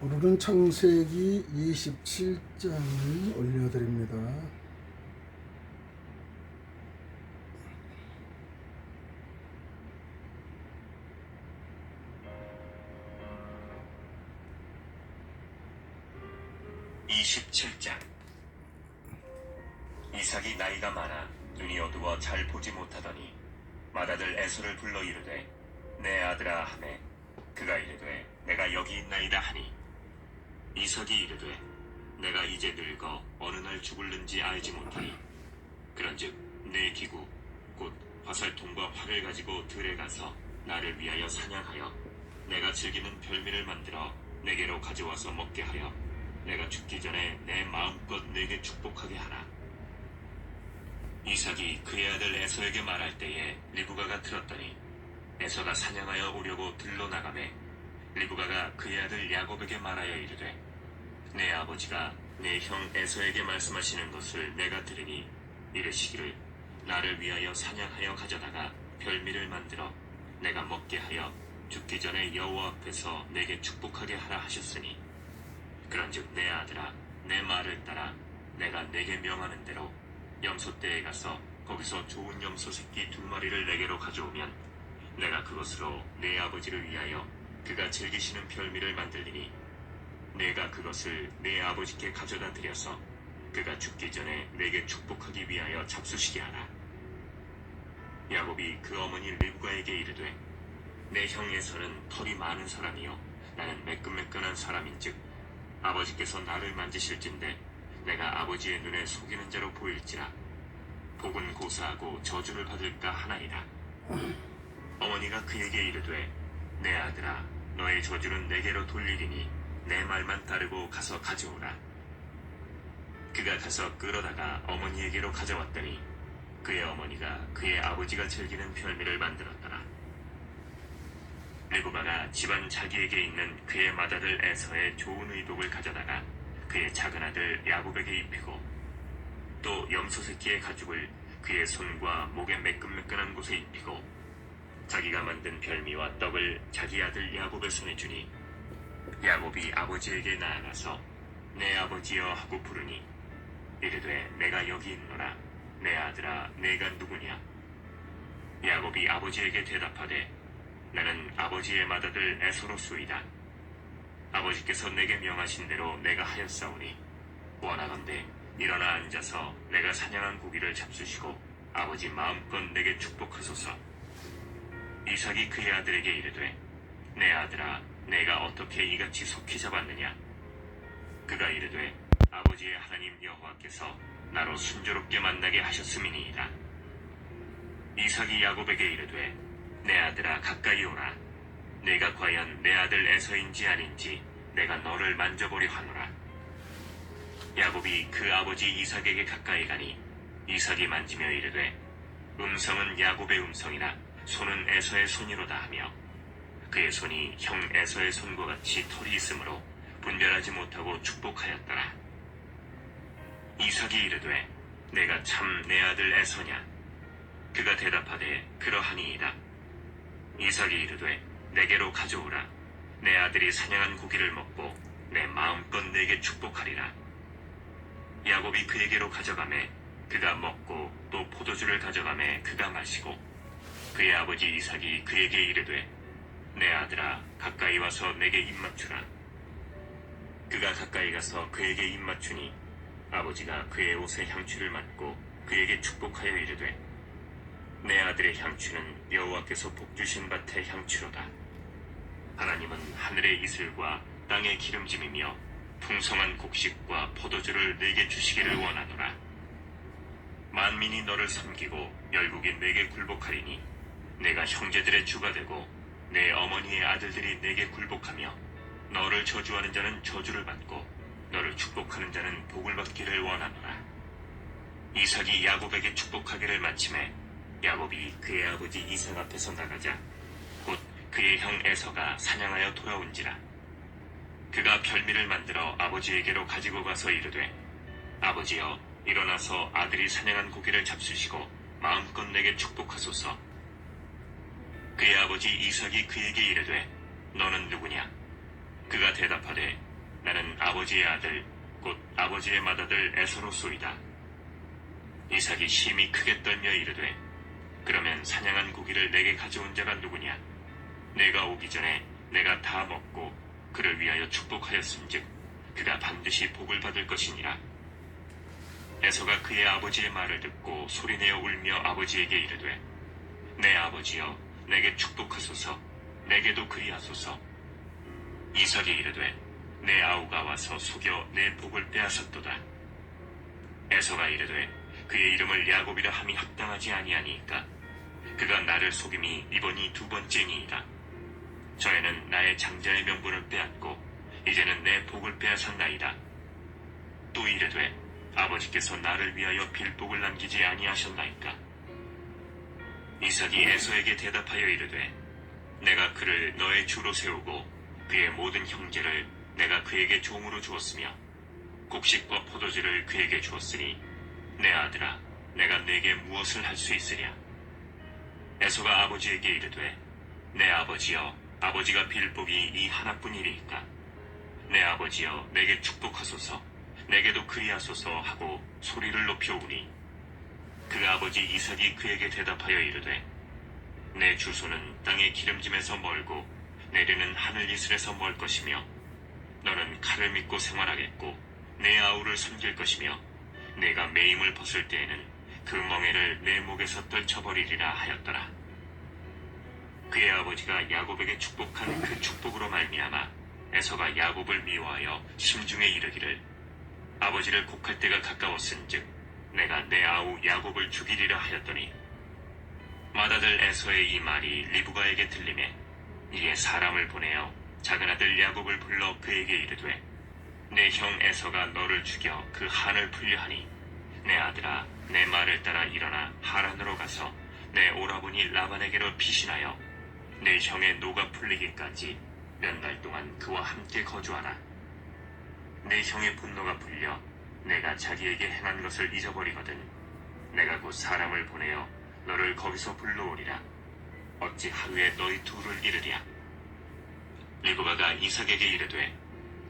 오늘은 창세기 27장을 올려드립니다. 이삭이 나이가 많아 눈이 어두워 잘 보지 못하더니 맏아들 에서를 불러 이르되 내 아들아 하매 그가 이르되 내가 여기 있나이다 하니 이삭이 이르되 내가 이제 늙어 어느 날 죽을는지 알지 못하니 그런즉 내 기구 곧 화살통과 활을 가지고 들에 가서 나를 위하여 사냥하여 내가 즐기는 별미를 만들어 내게로 가져와서 먹게 하여 내가 죽기 전에 내 마음껏 내게 축복하게 하라. 이삭이 그의 아들 에서에게 말할 때에 리브가가 들었더니 에서가 사냥하여 오려고 들로 나가매 리브가가 그의 아들 야곱에게 말하여 이르되 내 아버지가 내 형 에서에게 말씀하시는 것을 내가 들으니 이르시기를 나를 위하여 사냥하여 가져다가 별미를 만들어 내가 먹게 하여 죽기 전에 여호와 앞에서 내게 축복하게 하라 하셨으니 그런즉 내 아들아 내 말을 따라 내가 내게 명하는 대로 염소떼에 가서 거기서 좋은 염소 새끼 2마리를 내게로 가져오면 내가 그것으로 내 아버지를 위하여 그가 즐기시는 별미를 만들리니 내가 그것을 내 아버지께 가져다 드려서 그가 죽기 전에 내게 축복하기 위하여 잡수시게 하라. 야곱이 그 어머니 리브가에게 이르되 내 형 에서는 털이 많은 사람이요 나는 매끈매끈한 사람인즉 아버지께서 나를 만지실진데 내가 아버지의 눈에 속이는 자로 보일지라 복은 고사하고 저주를 받을까 하나이다. 어머니가 그에게 이르되 내 아들아 너의 저주는 내게로 돌리리니 내 말만 따르고 가서 가져오라. 그가 가서 끌어다가 어머니에게로 가져왔더니 그의 어머니가 그의 아버지가 즐기는 별미를 만들었더라. 리브가가 집안 자기에게 있는 그의 맏아들 에서의 좋은 의복을 가져다가 그의 작은 아들 야곱에게 입히고 또 염소 새끼의 가죽을 그의 손과 목의 매끈매끈한 곳에 입히고 자기가 만든 별미와 떡을 자기 아들 야곱의 손에 주니 야곱이 아버지에게 나아가서 내 아버지여 하고 부르니 이르되 내가 여기 있노라. 내 아들아 내가 누구냐. 야곱이 아버지에게 대답하되 나는 아버지의 맏아들 에서로소이다. 아버지께서 내게 명하신 대로 내가 하였사오니 원하건대 일어나 앉아서 내가 사냥한 고기를 잡수시고 아버지 마음껏 내게 축복하소서. 이삭이 그의 아들에게 이르되 내 아들아 내가 어떻게 이같이 속히 잡았느냐. 그가 이르되 아버지의 하나님 여호와께서 나로 순조롭게 만나게 하셨음이니이다. 이삭이 야곱에게 이르되 내 아들아 가까이 오라. 내가 과연 내 아들 에서인지 아닌지 내가 너를 만져보려 하노라. 야곱이 그 아버지 이삭에게 가까이 가니 이삭이 만지며 이르되 음성은 야곱의 음성이나 손은 에서의 손이로다 하며 그의 손이 형 에서의 손과 같이 털이 있으므로 분별하지 못하고 축복하였더라. 이삭이 이르되 내가 참 내 아들 에서냐. 그가 대답하되 그러하니이다. 이삭이 이르되 내게로 가져오라. 내 아들이 사냥한 고기를 먹고 내 마음껏 내게 축복하리라. 야곱이 그에게로 가져가매 그가 먹고 또 포도주를 가져가매 그가 마시고 그의 아버지 이삭이 그에게 이르되 내 아들아 가까이 와서 내게 입맞추라. 그가 가까이 가서 그에게 입맞추니 아버지가 그의 옷에 향취를 맡고 그에게 축복하여 이르되 내 아들의 향취는 여호와께서 복주신 밭의 향취로다. 하나님은 하늘의 이슬과 땅의 기름짐이며 풍성한 곡식과 포도주를 내게 주시기를 원하노라. 만민이 너를 섬기고 열국이 내게 굴복하리니 내가 형제들의 주가 되고 내 어머니의 아들들이 내게 굴복하며 너를 저주하는 자는 저주를 받고 너를 축복하는 자는 복을 받기를 원하노라. 이삭이 야곱에게 축복하기를 마침에 야곱이 그의 아버지 이삭 앞에서 나가자 곧 그의 형 에서가 사냥하여 돌아온지라. 그가 별미를 만들어 아버지에게로 가지고 가서 이르되 아버지여 일어나서 아들이 사냥한 고기를 잡수시고 마음껏 내게 축복하소서. 그의 아버지 이삭이 그에게 이르되 너는 누구냐. 그가 대답하되 나는 아버지의 아들 곧 아버지의 맏아들 에서로소이다. 이삭이 심히 크게 떨며 이르되 그러면 사냥한 고기를 내게 가져온 자가 누구냐? 내가 오기 전에 내가 다 먹고 그를 위하여 축복하였음즉 그가 반드시 복을 받을 것이니라. 에서가 그의 아버지의 말을 듣고 소리내어 울며 아버지에게 이르되 내 아버지여 내게 축복하소서 내게도 그리하소서. 이삭이 이르되 내 아우가 와서 속여 내 복을 빼앗았도다. 에서가 이르되 그의 이름을 야곱이라 함이 합당하지 아니하니까 그가 나를 속임이 이번이 두 번째니이다. 저에는 나의 장자의 명분을 빼앗고 이제는 내 복을 빼앗았나이다. 또 이르되 아버지께서 나를 위하여 빌복을 남기지 아니하셨나이까. 이삭이 에서에게 대답하여 이르되 내가 그를 너의 주로 세우고 그의 모든 형제를 내가 그에게 종으로 주었으며 곡식과 포도주를 그에게 주었으니 내 아들아 내가 네게 무엇을 할 수 있으랴. 에서가 아버지에게 이르되 내 아버지여 아버지가 빌복이 이 하나뿐이리이까. 내 아버지여 내게 축복하소서 내게도 그리하소서 하고 소리를 높여 우니 그 아버지 이삭이 그에게 대답하여 이르되 내 주소는 땅의 기름짐에서 멀고 내리는 하늘 이슬에서 멀 것이며 너는 칼을 믿고 생활하겠고 내 아우를 섬길 것이며 내가 매임을 벗을 때에는 그 멍에를 내 목에서 떨쳐버리리라 하였더라. 그의 아버지가 야곱에게 축복한 그 축복으로 말미암아 에서가 야곱을 미워하여 심중에 이르기를 아버지를 곡할 때가 가까웠은즉 내가 내 아우 야곱을 죽이리라 하였더니 맏아들 에서의 이 말이 리브가에게 들리매 이에 사람을 보내어 작은아들 야곱을 불러 그에게 이르되 내 형 에서가 너를 죽여 그 한을 풀려하니 내 아들아 내 말을 따라 일어나 하란으로 가서 내 오라버니 라반에게로 피신하여 내 형의 노가 풀리기까지 몇 날 동안 그와 함께 거주하라. 내 형의 분노가 풀려 내가 자기에게 행한 것을 잊어버리거든 내가 곧 사람을 보내어 너를 거기서 불러오리라. 어찌 하루에 너희 둘을 이르랴. 리브가가 이삭에게 이르되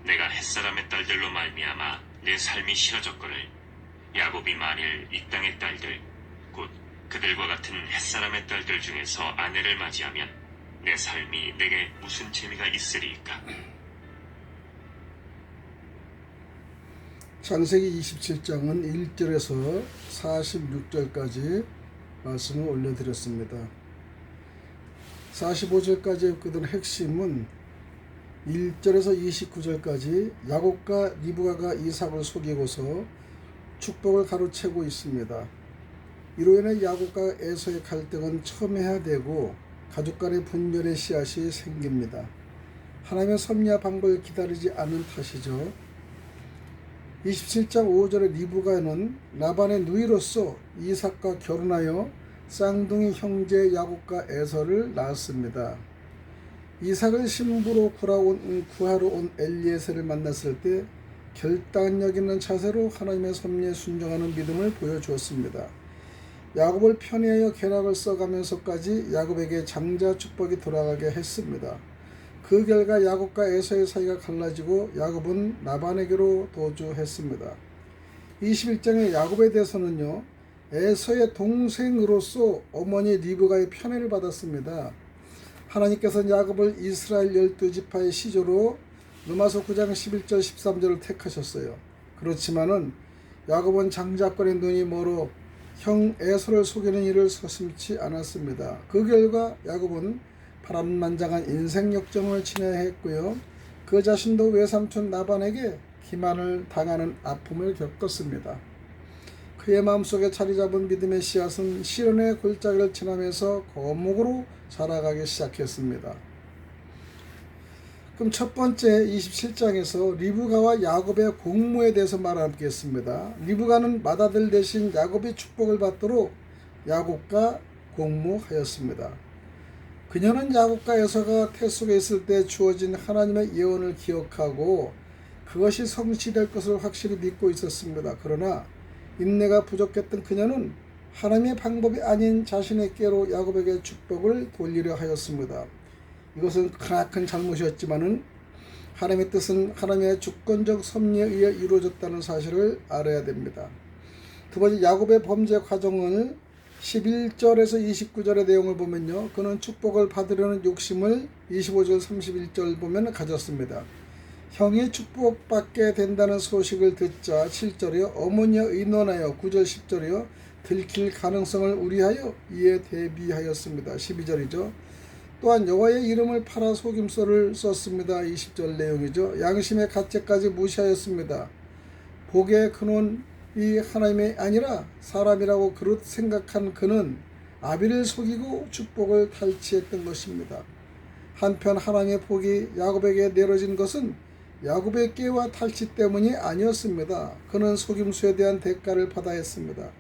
내가 햇사람의 딸들로 말미암아 내 삶이 싫어졌거늘 야곱이 만일 이 땅의 딸들 곧 그들과 같은 햇사람의 딸들 중에서 아내를 맞이하면 내 삶이 내게 무슨 재미가 있으리이까. 창세기 27장은 1절에서 46절까지 말씀을 올려드렸습니다. 45절까지 끄던 핵심은 1절에서 29절까지 야곱과 리브가가 이삭을 속이고서 축복을 가로채고 있습니다. 이로 인해 야곱과 에서의 갈등은 첨예화 되고 가족 간의 분열의 씨앗이 생깁니다. 하나님의 섭리와 방법을 기다리지 않는 탓이죠. 27장 5절의 리브가는 라반의 누이로서 이삭과 결혼하여 쌍둥이 형제 야곱과 에서를 낳았습니다. 이삭을 신부로 구하러 온 엘리에셀을 만났을 때 결단력 있는 자세로 하나님의 섭리에 순종하는 믿음을 보여주었습니다. 야곱을 편애하여 계략을 써가면서까지 야곱에게 장자 축복이 돌아가게 했습니다. 그 결과 야곱과 에서의 사이가 갈라지고 야곱은 라반에게로 도주했습니다. 21장의 야곱에 대해서는요, 에서의 동생으로서 어머니 리브가의 편애를 받았습니다. 하나님께서는 야곱을 이스라엘 12지파의 시조로 로마서 9장 11절 13절을 택하셨어요. 그렇지만은 야곱은 장자권의 눈이 멀어 형 에서를 속이는 일을 서슴지 않았습니다. 그 결과 야곱은 파란만장한 인생 역정을 지내야 했고요. 그 자신도 외삼촌 라반에게 기만을 당하는 아픔을 겪었습니다. 그의 마음속에 자리 잡은 믿음의 씨앗은 시련의 골짜기를 지나면서 거목으로 자라가기 시작했습니다. 그럼 첫 번째 27장에서 리브가와 야곱의 공모에 대해서 말하겠습니다. 리브가는 맏아들 대신 야곱이 축복을 받도록 야곱과 공모하였습니다. 그녀는 야곱과 에서가 태 속에 있을 때 주어진 하나님의 예언을 기억하고 그것이 성취될 것을 확실히 믿고 있었습니다. 그러나 인내가 부족했던 그녀는 하나님의 방법이 아닌 자신의 깨로 야곱에게 축복을 돌리려 하였습니다. 이것은 크나큰 잘못이었지만은 하나님의 뜻은 하나님의 주권적 섭리에 의해 이루어졌다는 사실을 알아야 됩니다. 두 번째, 야곱의 범죄 과정을 11절에서 29절의 내용을 보면요, 그는 축복을 받으려는 욕심을 25절 31절 보면 가졌습니다. 형이 축복받게 된다는 소식을 듣자 7절이요, 어머니와 의논하여 9절 10절이요, 들킬 가능성을 우려하여 이에 대비하였습니다. 12절이죠. 또한 여호와의 이름을 팔아 속임수를 썼습니다. 20절 내용이죠. 양심의 가책까지 무시하였습니다. 복의 근원이 하나님이 아니라 사람이라고 그릇 생각한 그는 아비를 속이고 축복을 탈취했던 것입니다. 한편 하나님의 복이 야곱에게 내려진 것은 야곱의 깨와 탈취 때문이 아니었습니다. 그는 속임수에 대한 대가를 받아야 했습니다.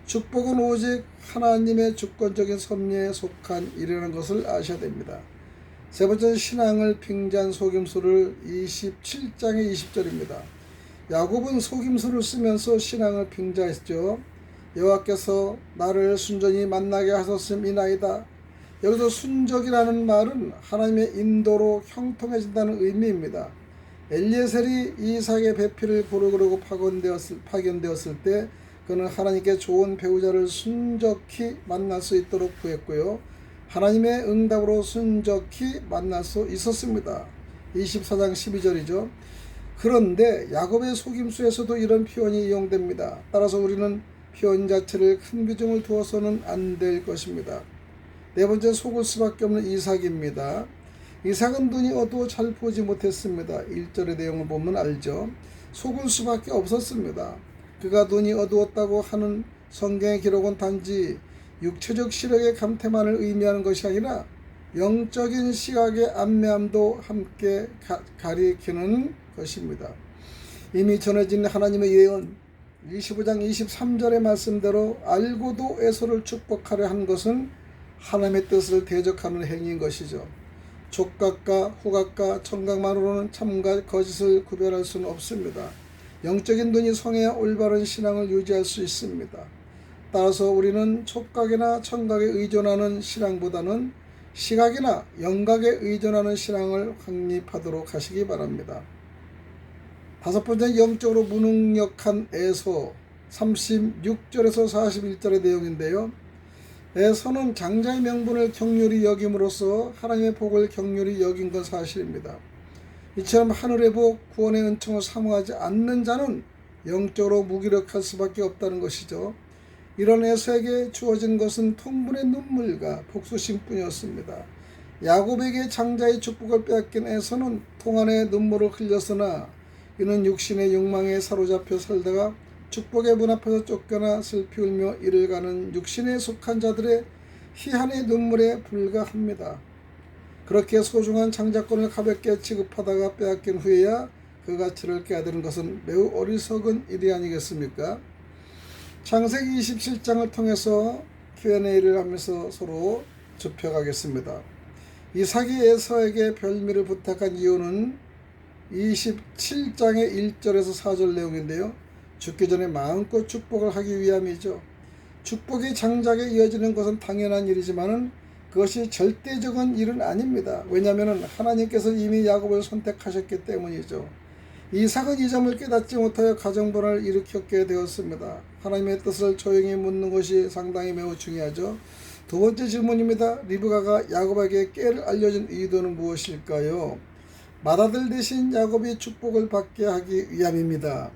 축복은 오직 하나님의 주권적인 섭리에 속한 일이라는 것을 아셔야 됩니다. 세 번째는 신앙을 빙자한 속임수를 27장의 20절입니다. 야곱은 속임수를 쓰면서 신앙을 빙자했죠. 여호와께서 나를 순전히 만나게 하셨음이나이다. 여기서 순적이라는 말은 하나님의 인도로 형통해진다는 의미입니다. 엘리에셀이 이삭의 배필을 고르고 파견되었을 때 그는 하나님께 좋은 배우자를 순적히 만날 수 있도록 구했고요. 하나님의 응답으로 순적히 만날 수 있었습니다. 24장 12절이죠. 그런데 야곱의 속임수에서도 이런 표현이 이용됩니다. 따라서 우리는 표현 자체를 큰 비중을 두어서는 안 될 것입니다. 네 번째, 속을 수밖에 없는 이삭입니다. 이삭은 눈이 어두워 잘 보지 못했습니다. 1절의 내용을 보면 알죠. 속을 수밖에 없었습니다. 그가 눈이 어두웠다고 하는 성경의 기록은 단지 육체적 시력의 감퇴만을 의미하는 것이 아니라 영적인 시각의 안매함도 함께 가리키는 것입니다. 이미 전해진 하나님의 예언 25장 23절의 말씀대로 알고도 에서를 축복하려 한 것은 하나님의 뜻을 대적하는 행위인 것이죠. 촉각과 후각과 청각만으로는 참과 거짓을 구별할 수는 없습니다. 영적인 눈이 성해야 올바른 신앙을 유지할 수 있습니다. 따라서 우리는 촉각이나 청각에 의존하는 신앙보다는 시각이나 영각에 의존하는 신앙을 확립하도록 하시기 바랍니다. 다섯 번째, 영적으로 무능력한 에서 36절에서 41절의 내용인데요. 에서는 장자의 명분을 격렬히 여김으로써 하나님의 복을 격렬히 여긴 건 사실입니다. 이처럼 하늘의 복, 구원의 은총을 사모하지 않는 자는 영적으로 무기력할 수밖에 없다는 것이죠. 이런 에서에게 주어진 것은 통분의 눈물과 복수심뿐이었습니다. 야곱에게 장자의 축복을 빼앗긴 에서는 통안의 눈물을 흘렸으나 이는 육신의 욕망에 사로잡혀 살다가 축복의 문 앞에서 쫓겨나 슬피 울며 이를 가는 육신에 속한 자들의 희한의 눈물에 불과합니다. 그렇게 소중한 장자권을 가볍게 취급하다가 빼앗긴 후에야 그 가치를 깨닫는 것은 매우 어리석은 일이 아니겠습니까? 창세기 27장을 통해서 Q&A를 하면서 서로 좁혀가겠습니다. 이삭이 에서에게 별미를 부탁한 이유는 27장의 1절에서 4절 내용인데요. 죽기 전에 마음껏 축복을 하기 위함이죠. 축복이 장자에게 이어지는 것은 당연한 일이지만은 그것이 절대적인 일은 아닙니다. 왜냐하면 하나님께서 이미 야곱을 선택하셨기 때문이죠. 이삭은 이 점을 깨닫지 못하여 가정분을 일으켰게 되었습니다. 하나님의 뜻을 조용히 묻는 것이 상당히 매우 중요하죠. 두 번째 질문입니다. 리브가가 야곱에게 깨를 알려준 의도는 무엇일까요? 맏아들 대신 야곱이 축복을 받게 하기 위함입니다.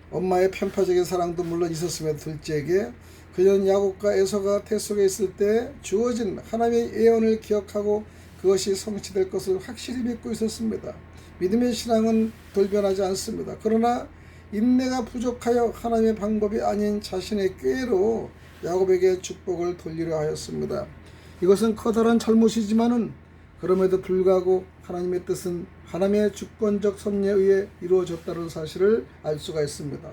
엄마의 편파적인 사랑도 물론 있었으며 둘째에게 그녀는 야곱과 에서가 태 속에 있을 때 주어진 하나님의 예언을 기억하고 그것이 성취될 것을 확실히 믿고 있었습니다. 믿음의 신앙은 돌변하지 않습니다. 그러나 인내가 부족하여 하나님의 방법이 아닌 자신의 꾀로 야곱에게 축복을 돌리려 하였습니다. 이것은 커다란 잘못이지만은 그럼에도 불구하고 하나님의 뜻은 하나님의 주권적 섭리에 의해 이루어졌다는 사실을 알 수가 있습니다.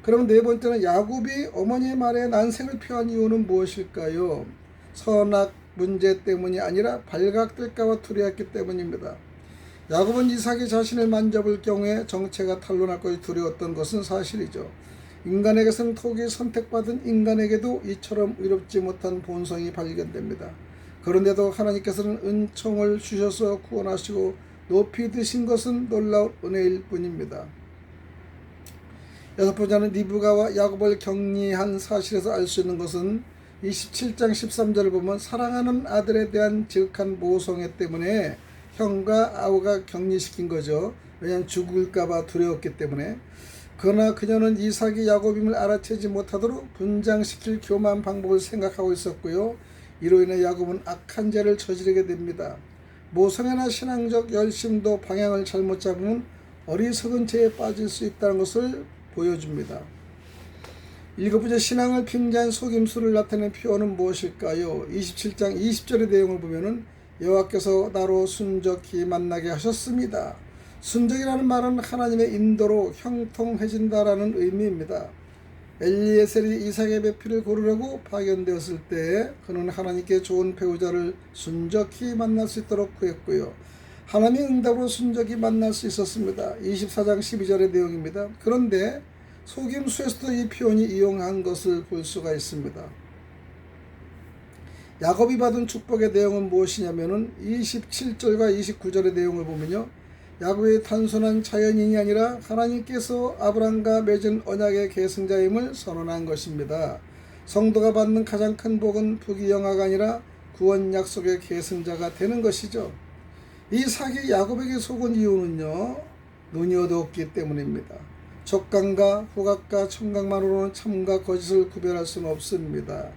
그럼 네 번째는 야곱이 어머니의 말에 난색을 표한 이유는 무엇일까요? 선악 문제 때문이 아니라 발각될까봐 두려웠기 때문입니다. 야곱은 이삭이 자신을 만져볼 경우에 정체가 탄로날 것이 두려웠던 것은 사실이죠. 인간에게서는 톡이 선택받은 인간에게도 이처럼 의롭지 못한 본성이 발견됩니다. 그런데도 하나님께서는 은총을 주셔서 구원하시고 높이 드신 것은 놀라운 은혜일 뿐입니다. 여섯 번째는 리브가와 야곱을 격리한 사실에서 알 수 있는 것은 27장 13절을 보면 사랑하는 아들에 대한 지극한 모성애 때문에 형과 아우가 격리시킨 거죠. 왜냐하면 죽을까봐 두려웠기 때문에. 그러나 그녀는 이삭이 야곱임을 알아채지 못하도록 분장시킬 교만 방법을 생각하고 있었고요. 이로 인해 야곱은 악한 죄를 저지르게 됩니다. 모성애나 신앙적 열심도 방향을 잘못 잡으면 어리석은 죄에 빠질 수 있다는 것을 보여줍니다. 일곱 번째, 신앙을 빙자한 속임수를 나타낸 표현은 무엇일까요? 27장 20절의 내용을 보면은 여호와께서 나로 순적히 만나게 하셨습니다. 순적이라는 말은 하나님의 인도로 형통해진다라는 의미입니다. 엘리에셀이 이삭의 배필을 고르려고 파견되었을 때 그는 하나님께 좋은 배우자를 순적히 만날 수 있도록 구했고요. 하나님의 응답으로 순적히 만날 수 있었습니다. 24장 12절의 내용입니다. 그런데 속임수에서도 이 표현이 이용한 것을 볼 수가 있습니다. 야곱이 받은 축복의 내용은 무엇이냐면은 27절과 29절의 내용을 보면요. 야곱이 단순한 자연인이 아니라 하나님께서 아브라함과 맺은 언약의 계승자임을 선언한 것입니다. 성도가 받는 가장 큰 복은 부귀영화가 아니라 구원 약속의 계승자가 되는 것이죠. 이삭이 야곱에게 속은 이유는요, 눈이 어두웠기 때문입니다. 촉각과 후각과 청각만으로는 참과 거짓을 구별할 수는 없습니다.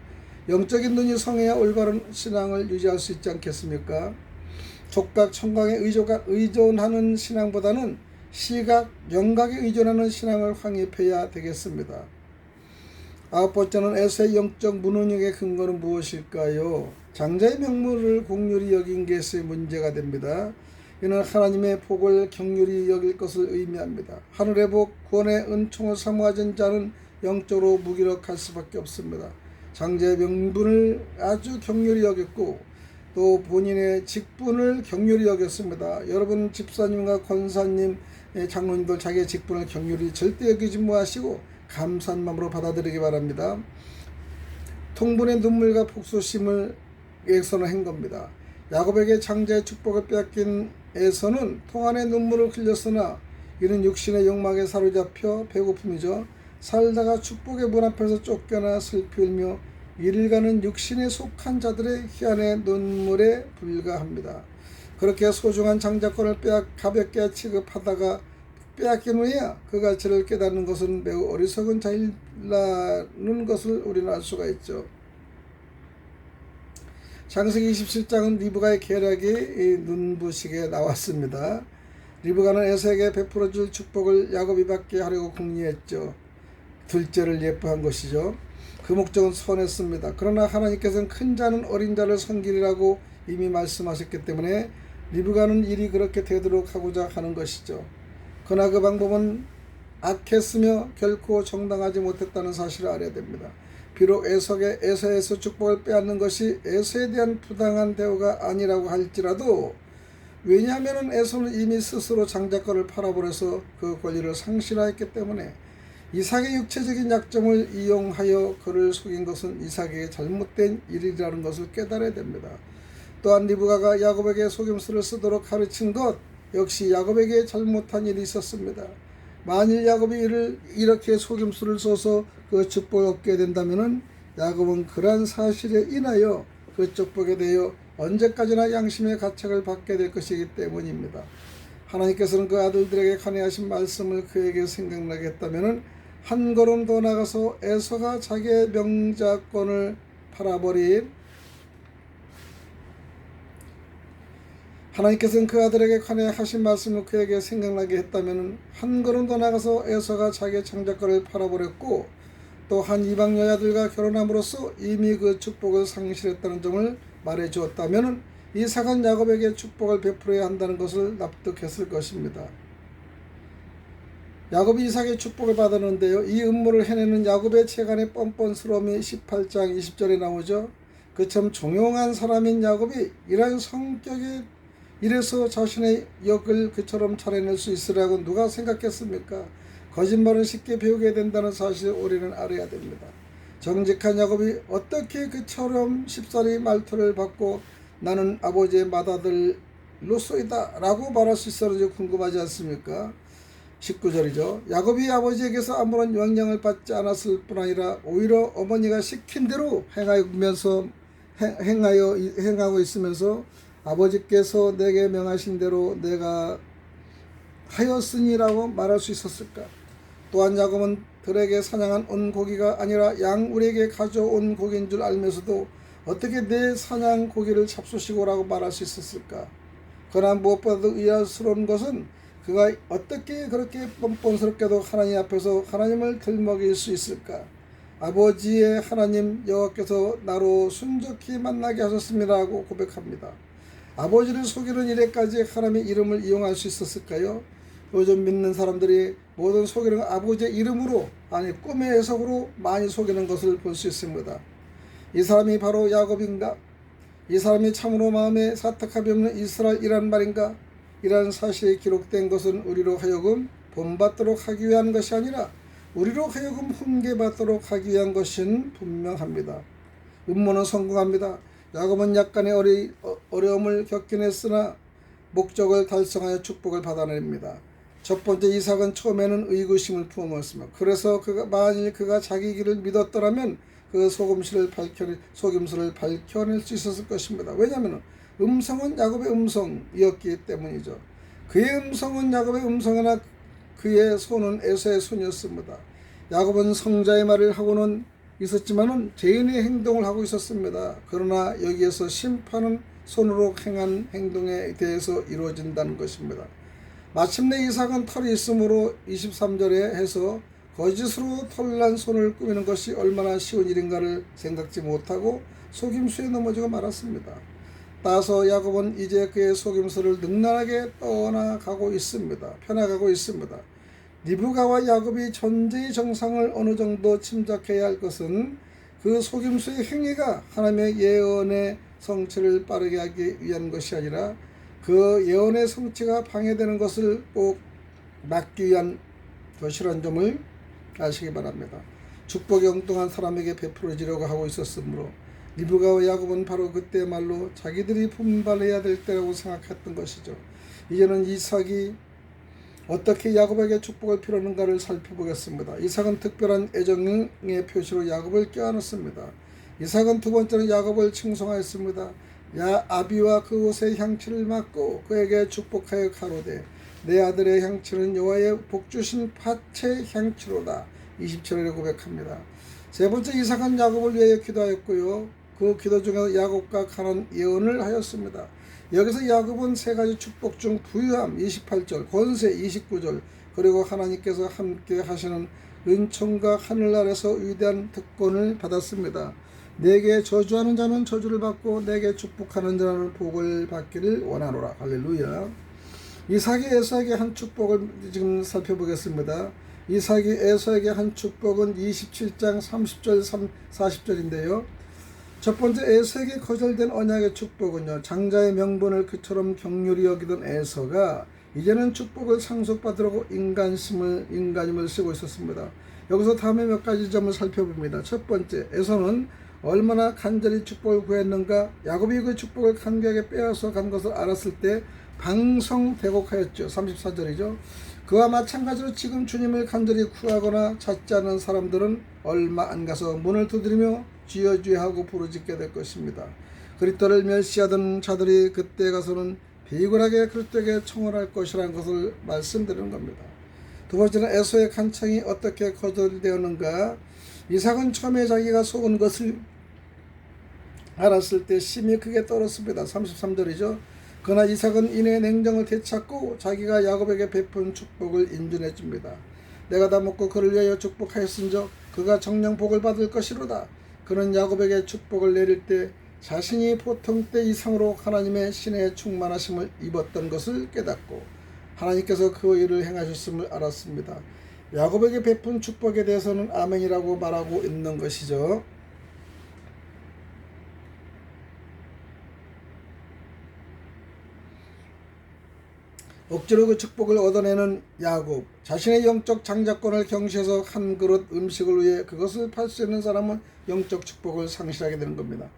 영적인 눈이 성해야 올바른 신앙을 유지할 수 있지 않겠습니까? 촉각, 청각에 의존하는 신앙보다는 시각, 영각에 의존하는 신앙을 확립해야 되겠습니다. 아홉 번째는 에서의 영적 무능력의 근거는 무엇일까요? 장자의 명물을 공률히 여긴 것이 문제가 됩니다. 이는 하나님의 복을 격률히 여길 것을 의미합니다. 하늘의 복, 구원의 은총을 사모하는 자는 영적으로 무기력할 수밖에 없습니다. 장자의 명분을 아주 격률히 여겼고 또 본인의 직분을 격률히 여겼습니다. 여러분 집사님과 권사님, 장로님들 자기의 직분을 격률히 절대 여기지 마시고 감사한 마음으로 받아들이기 바랍니다. 통분의 눈물과 복수심을 예선을 한 겁니다. 야곱에게 장자의 축복을 빼앗긴 에서는 통안의 눈물을 흘렸으나 이는 육신의 욕망에 사로잡혀 배고픔이죠. 살다가 축복의 문 앞에서 쫓겨나 슬피 울며 이를 가는 육신에 속한 자들의 희한의 눈물에 불과합니다. 그렇게 소중한 장자권을 가볍게 취급하다가 빼앗긴 후에야 그 가치를 깨닫는 것은 매우 어리석은 자일라는 것을 우리는 알 수가 있죠. 창세기 27장은 리브가의 계략이 눈부시게 나왔습니다. 리브가는 에서에게 베풀어줄 축복을 야곱이 받게 하려고 궁리했죠. 둘째를 예뻐한 것이죠. 그 목적은 선했습니다. 그러나 하나님께서는 큰 자는 어린 자를 섬기리라고 이미 말씀하셨기 때문에 리브가는 일이 그렇게 되도록 하고자 하는 것이죠. 그러나 그 방법은 악했으며 결코 정당하지 못했다는 사실을 알아야 됩니다. 비록 에서에서 축복을 빼앗는 것이 에서에 대한 부당한 대우가 아니라고 할지라도, 왜냐하면 에서는 이미 스스로 장자권을 팔아버려서 그 권리를 상실하였기 때문에 이삭의 육체적인 약점을 이용하여 그를 속인 것은 이삭에게 잘못된 일이라는 것을 깨달아야 됩니다. 또한 리브가가 야곱에게 속임수를 쓰도록 가르친 것 역시 야곱에게 잘못한 일이 있었습니다. 만일 야곱이 이렇게 속임수를 써서 그 축복을 얻게 된다면 야곱은 그러한 사실에 인하여 그 축복에 대하여 언제까지나 양심의 가책을 받게 될 것이기 때문입니다. 하나님께서는 그 아들들에게 관해하신 말씀을 그에게 생각나게 했다면 한 걸음 더 나가서 에서가 자기의 명자권을 팔아버린 하나님께서는 그 아들에게 관해 하신 말씀을 그에게 생각나게 했다면 한 걸음 더 나가서 에서가 자기의 장자권을 팔아버렸고 또 한 이방 여자들과 결혼함으로써 이미 그 축복을 상실했다는 점을 말해 주었다면 이삭은 야곱에게 축복을 베풀어야 한다는 것을 납득했을 것입니다. 야곱이 이삭의 축복을 받았는데요. 이 음모를 해내는 야곱의 채간의 뻔뻔스러움이 18장 20절에 나오죠. 그처럼 종용한 사람인 야곱이 이러한 성격이 이래서 자신의 역을 그처럼 차려낼 수 있으라고 누가 생각했습니까? 거짓말은 쉽게 배우게 된다는 사실을 우리는 알아야 됩니다. 정직한 야곱이 어떻게 그처럼 쉽사리 말투를 받고 나는 아버지의 맏아들 일로소이다 라고 말할 수 있었는지 궁금하지 않습니까? 19절이죠. 야곱이 아버지에게서 아무런 영향을 받지 않았을 뿐 아니라 오히려 어머니가 시킨 대로 행하고 있으면서 아버지께서 내게 명하신 대로 내가 하였으니라고 말할 수 있었을까? 또한 야곱은 들에게 사냥한 온 고기가 아니라 양우리에게 가져온 고기인 줄 알면서도 어떻게 내 사냥 고기를 잡수시고라고 말할 수 있었을까? 그러나 무엇보다도 의아스러운 것은 그가 어떻게 그렇게 뻔뻔스럽게도 하나님 앞에서 하나님을 들먹일 수 있을까? 아버지의 하나님 여호와께서 나로 순적히 만나게 하셨습니다라고 고백합니다. 아버지를 속이는 일에까지 하나님의 이름을 이용할 수 있었을까요? 요즘 믿는 사람들이 모든 속이는 아버지의 이름으로, 아니 꿈의 해석으로 많이 속이는 것을 볼 수 있습니다. 이 사람이 바로 야곱인가? 이 사람이 참으로 마음에 사특함이 없는 이스라엘이란 말인가? 이러한 사실이 기록된 것은 우리로 하여금 본받도록 하기 위한 것이 아니라 우리로 하여금 훈계받도록 하기 위한 것은 분명합니다. 음모는 성공합니다. 야곱은 약간의 어려움을 겪긴 했으나 목적을 달성하여 축복을 받아냅니다. 첫 번째, 이삭은 처음에는 의구심을 품었으며, 그래서 만일 그가 자기 길을 믿었더라면 그 속임수를 밝혀낼 수 있었을 것입니다. 왜냐하면 음성은 야곱의 음성이었기 때문이죠. 그의 음성은 야곱의 음성이나 그의 손은 에서의 손이었습니다. 야곱은 성자의 말을 하고는 있었지만은 죄인의 행동을 하고 있었습니다. 그러나 여기에서 심판은 손으로 행한 행동에 대해서 이루어진다는 것입니다. 마침내 이삭은 털이 있으므로 23절에 해서 거짓으로 털난 손을 꾸미는 것이 얼마나 쉬운 일인가를 생각지 못하고 속임수에 넘어지고 말았습니다. 따라서 야곱은 이제 그의 속임수를 능란하게 떠나가고 있습니다. 편해가고 있습니다. 리브가와 야곱이 전제의 정상을 어느 정도 짐작해야 할 것은 그 속임수의 행위가 하나님의 예언의 성취를 빠르게 하기 위한 것이 아니라 그 예언의 성취가 방해되는 것을 꼭 막기 위한 것이라는 점을 아시기 바랍니다. 축복이 엉뚱한 사람에게 베풀어지려고 하고 있었으므로 리브가와 야곱은 바로 그때말로 자기들이 분발해야 될 때라고 생각했던 것이죠. 이제는 이삭이 어떻게 야곱에게 축복을 필요한가를 살펴보겠습니다. 이삭은 특별한 애정의 표시로 야곱을 껴안았습니다. 이삭은 두 번째는 야곱을 칭송하였습니다. 아비와 그 옷의 향취를 맡고 그에게 축복하여 가로되 내 아들의 향취는 여호와의 복주신 팥의 향취로다. 20절에 고백합니다. 세 번째, 이삭은 야곱을 위하여 기도하였고요. 그 기도 중에 야곱과 관한 예언을 하였습니다. 여기서 야곱은 세 가지 축복 중 부유함 28절, 권세 29절, 그리고 하나님께서 함께 하시는 은총과 하늘 아래서 위대한 특권을 받았습니다. 내게 저주하는 자는 저주를 받고 내게 축복하는 자는 복을 받기를 원하노라. 할렐루야. 이삭이 에서에게 한 축복을 지금 살펴보겠습니다. 이삭이 에서에게 한 축복은 27장 30절 40절인데요. 첫 번째, 에서에게 거절된 언약의 축복은요, 장자의 명분을 그처럼 경률히 여기던 에서가 이제는 축복을 상속받으려고 인간임을 쓰고 있었습니다. 여기서 다음에 몇 가지 점을 살펴봅니다. 첫 번째, 에서는 얼마나 간절히 축복을 구했는가. 야곱이 그 축복을 간격에 빼앗아 간 것을 알았을 때 방성대곡하였죠. 34절이죠. 그와 마찬가지로 지금 주님을 간절히 구하거나 찾지 않은 사람들은 얼마 안 가서 문을 두드리며 주여 주여 하고 부르짖게 될 것입니다. 그리스도를 멸시하던 자들이 그때 가서는 비굴하게 그리스도에게 청혼할 것이라는 것을 말씀드리는 겁니다. 두 번째는 에서의 간청이 어떻게 거절되었는가. 이삭은 처음에 자기가 속은 것을 알았을 때 심히 크게 떨었습니다. 33절이죠. 그러나 이삭은 이내 냉정을 되찾고 자기가 야곱에게 베푼 축복을 인준해 줍니다. 내가 다 먹고 그를 위하여 축복하였은즉 그가 정령 복을 받을 것이로다. 그는 야곱에게 축복을 내릴 때 자신이 보통 때 이상으로 하나님의 신의 충만하심을 입었던 것을 깨닫고 하나님께서 그 일을 행하셨음을 알았습니다. 야곱에게 베푼 축복에 대해서는 아멘이라고 말하고 있는 것이죠. 억지로 그 축복을 얻어내는 야곱, 자신의 영적 장자권을 경시해서 한 그릇 음식을 위해 그것을 팔 수 있는 사람은 영적 축복을 상실하게 되는 겁니다.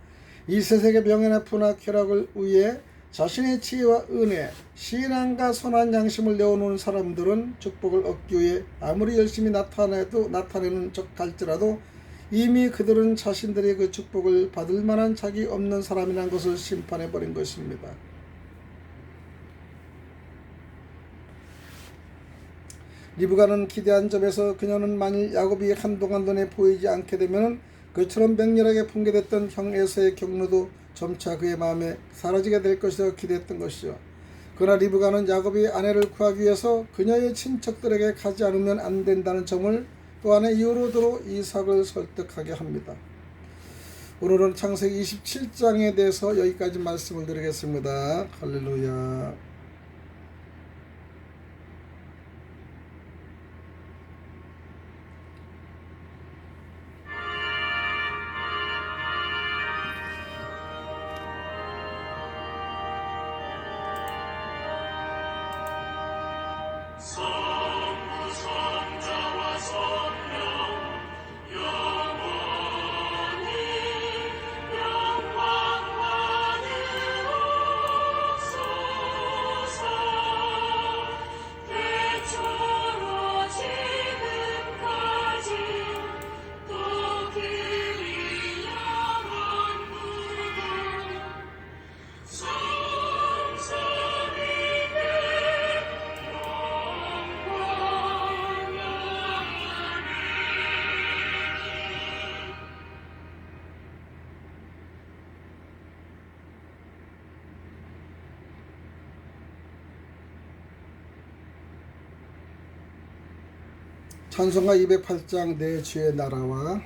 이 세상의 명예나 부나 쾌락을 위해 자신의 지혜와 은혜, 신앙과 선한 양심을 내어놓은 사람들은 축복을 얻기 위해 아무리 열심히 나타내는 척 할지라도 이미 그들은 자신들이 그 축복을 받을 만한 자격이 없는 사람이라는 것을 심판해버린 것입니다. 리브가는 기대한 점에서 그녀는 만일 야곱이 한동안 눈에 보이지 않게 되면 그처럼 맹렬하게 붕괴됐던 형 에서의 경로도 점차 그의 마음에 사라지게 될 것이라고 기대했던 것이죠. 그러나 리브가는 야곱이 아내를 구하기 위해서 그녀의 친척들에게 가지 않으면 안 된다는 점을 또 하나의 이유로 이삭을 설득하게 합니다. 오늘은 창세기 27장에 대해서 여기까지 말씀을 드리겠습니다. 할렐루야. 성부 성자와 성령 영원히 영광 받으옵소서. 대초로 지금까지 또 그리 영원무궁 성삼위의 찬송가 208장 내 주의 나라와